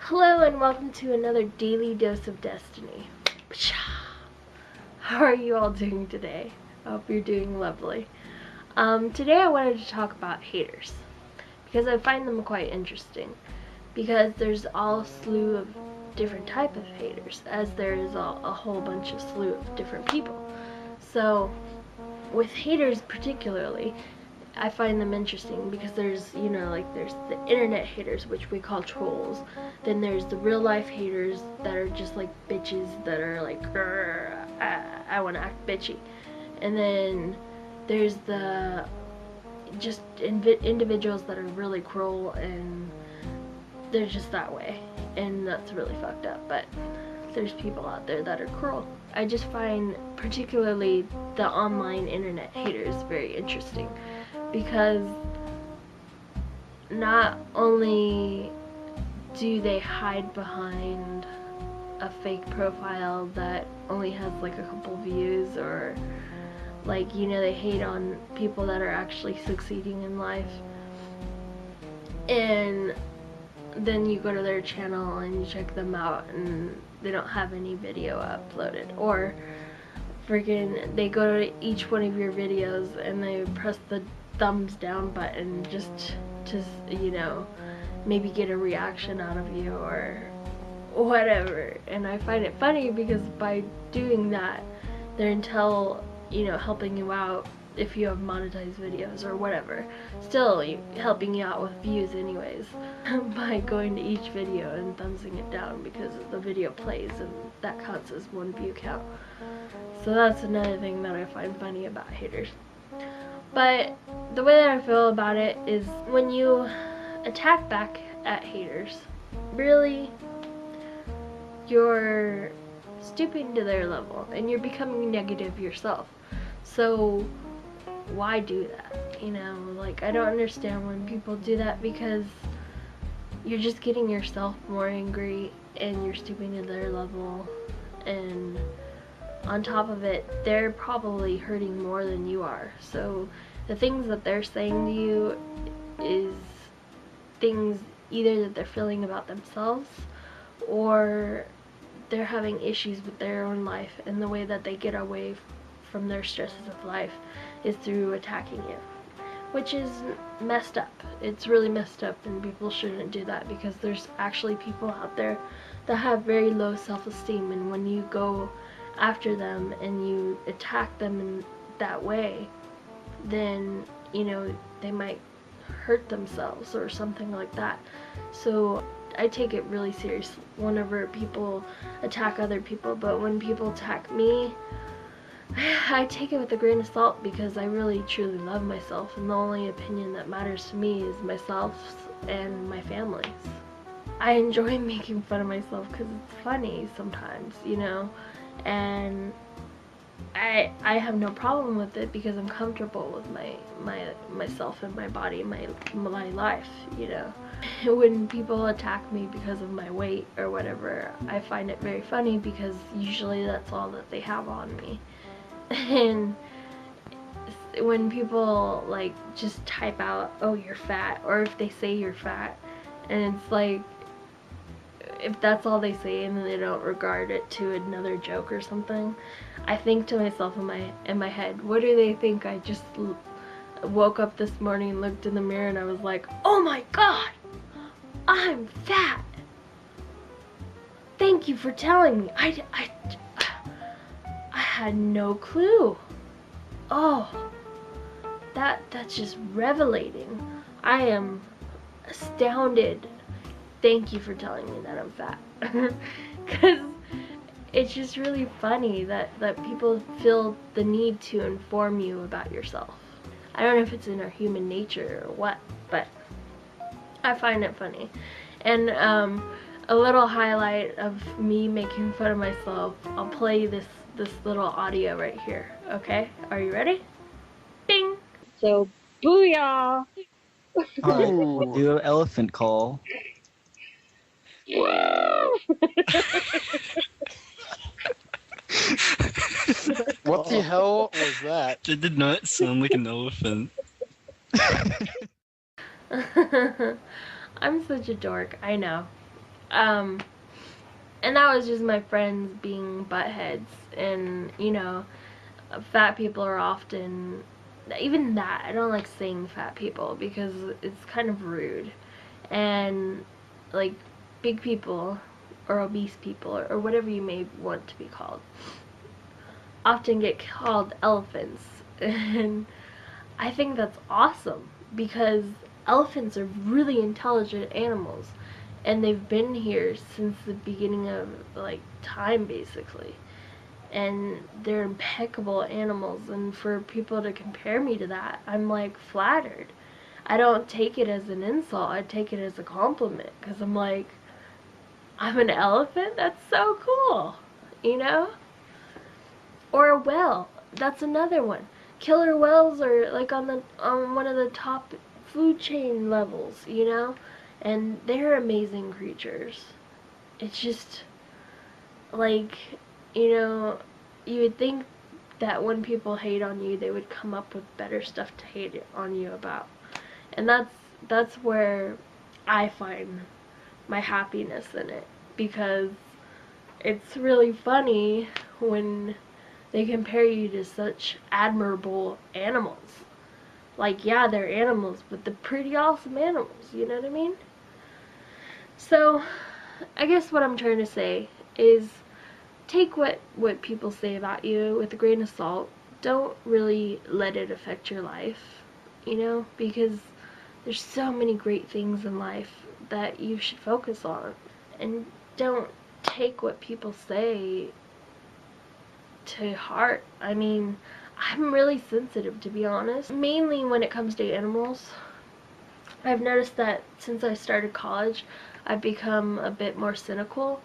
Hello and welcome to another daily dose of destiny. How are you all doing today? I hope you're doing lovely. Today I wanted to talk about haters because I find them quite interesting, because there's all a slew of different type of haters, as there is a whole bunch of slew of different people. So with haters particularly, I find them interesting because there's, there's the internet haters, which we call trolls. Then there's the real life haters that are just like bitches that are like, I want to act bitchy. And then there's the just individuals that are really cruel and they're just that way. And that's really fucked up, but there's people out there that are cruel. I just find particularly the online internet haters very interesting, because not only do they hide behind a fake profile that only has like a couple views, or like, they hate on people that are actually succeeding in life, and then you go to their channel and you check them out and they don't have any video uploaded, or freaking they go to each one of your videos and they press the thumbs down button just to, maybe get a reaction out of you or whatever. And I find it funny because by doing that, they're helping you out if you have monetized videos or whatever. Still helping you out with views anyways by going to each video and thumbsing it down because the video plays and that counts as one view count. So that's another thing that I find funny about haters. But the way that I feel about it is, when you attack back at haters, really, you're stooping to their level and you're becoming negative yourself. So why do that? I don't understand when people do that, because you're just getting yourself more angry and you're stooping to their level, and on top of it, they're probably hurting more than you are. So the things that they're saying to you is things either that they're feeling about themselves, or they're having issues with their own life, and the way that they get away from their stresses of life is through attacking you, which is messed up. It's really messed up, and people shouldn't do that, because there's actually people out there that have very low self-esteem, and when you go after them and you attack them in that way, then they might hurt themselves or something like that. So I take it really serious whenever people attack other people, but when people attack me, I take it with a grain of salt, because I really truly love myself, and the only opinion that matters to me is myself and my family's. I enjoy making fun of myself because it's funny sometimes, and I have no problem with it because I'm comfortable with myself and my body, my life, When people attack me because of my weight or whatever, I find it very funny, because usually that's all that they have on me. And when people just type out, oh, you're fat, or if they say you're fat, and it's like, if that's all they say and they don't regard it to another joke or something, I think to myself in my head, what do they think? I just woke up this morning and looked in the mirror and I was like, oh my god, I'm fat. Thank you for telling me. I had no clue. Oh, that's just revelating. I am astounded. Thank you for telling me that I'm fat. Because it's just really funny that people feel the need to inform you about yourself. I don't know if it's in our human nature or what, but I find it funny. And a little highlight of me making fun of myself, I'll play this little audio right here, okay? Are you ready? Bing! So, booyah! We'll do an elephant call. What the hell was that? It did not sound like an elephant. I'm such a dork, I know. And that was just my friends being buttheads. And, you know, fat people are often, even that, I don't like saying fat people because it's kind of rude. And, like, big people, or obese people, or whatever you may want to be called, often get called elephants. And I think that's awesome, because elephants are really intelligent animals, and they've been here since the beginning of, like, time, basically. And they're impeccable animals, and for people to compare me to that, I'm, like, flattered. I don't take it as an insult, I take it as a compliment, because I'm like, I'm an elephant? That's so cool, you know? Or a whale, that's another one. Killer whales are, like, on one of the top food chain levels, you know? And they're amazing creatures. It's just, like, you know, you would think that when people hate on you, they would come up with better stuff to hate on you about. And that's where I find my happiness in it, because it's really funny when they compare you to such admirable animals. Like, yeah, they're animals, but they're pretty awesome animals, you know what I mean? So, I guess what I'm trying to say is, take what people say about you with a grain of salt. Don't really let it affect your life, you know, because there's so many great things in life that you should focus on. And don't take what people say to heart. I mean, I'm really sensitive, to be honest, mainly when it comes to animals. I've noticed that since I started college, I've become a bit more cynical,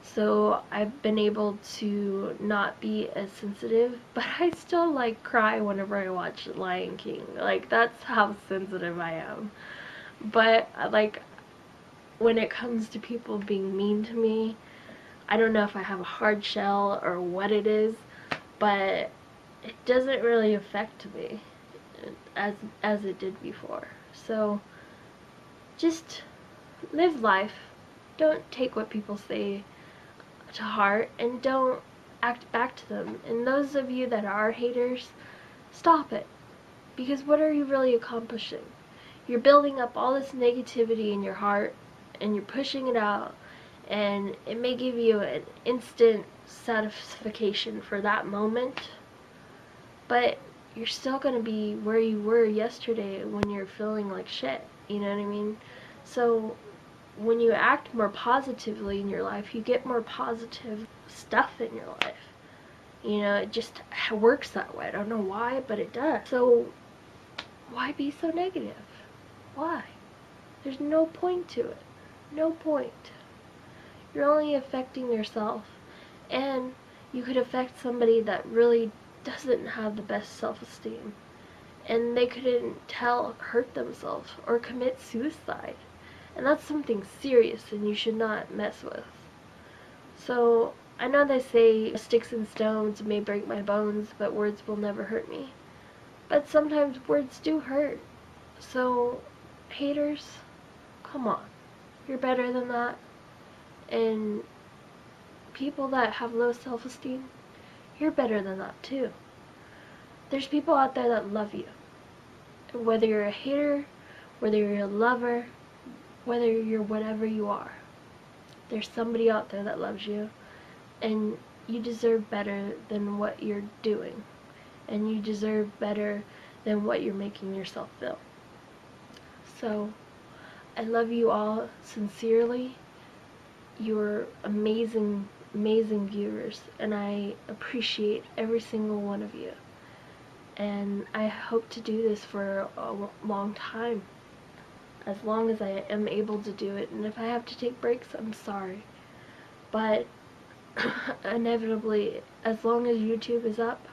so I've been able to not be as sensitive, but I still, like, cry whenever I watch Lion King. Like, that's how sensitive I am. But, like, when it comes to people being mean to me, I don't know if I have a hard shell or what it is, but it doesn't really affect me as it did before. So just live life. Don't take what people say to heart, and don't act back to them. And those of you that are haters, stop it. Because what are you really accomplishing? You're building up all this negativity in your heart, and you're pushing it out, and it may give you an instant satisfaction for that moment, but you're still going to be where you were yesterday when you're feeling like shit, you know what I mean? So when you act more positively in your life, you get more positive stuff in your life. You know, it just works that way. I don't know why, but it does. So why be so negative? Why? There's no point to it. No point. You're only affecting yourself, and you could affect somebody that really doesn't have the best self-esteem, and they couldn't hurt themselves or commit suicide, and that's something serious and you should not mess with. So I know they say sticks and stones may break my bones, but words will never hurt me. But sometimes words do hurt. So haters, come on, you're better than that. And people that have low self-esteem, you're better than that too. There's people out there that love you. Whether you're a hater, whether you're a lover, whether you're whatever you are, there's somebody out there that loves you, and you deserve better than what you're doing, and you deserve better than what you're making yourself feel. So I love you all sincerely. You're amazing, amazing viewers, and I appreciate every single one of you. And I hope to do this for a long time, as long as I am able to do it. And if I have to take breaks, I'm sorry. But inevitably, as long as YouTube is up,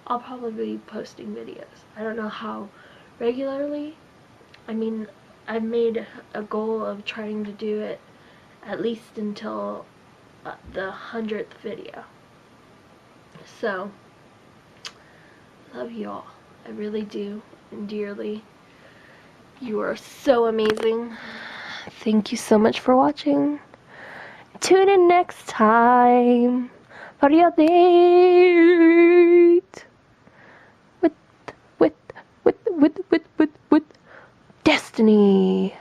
I'll probably be posting videos. I don't know how regularly. I mean, I've made a goal of trying to do it at least until the 100th video. So, love you all. I really do, and dearly. You are so amazing. Thank you so much for watching. Tune in next time for the update with Destiny.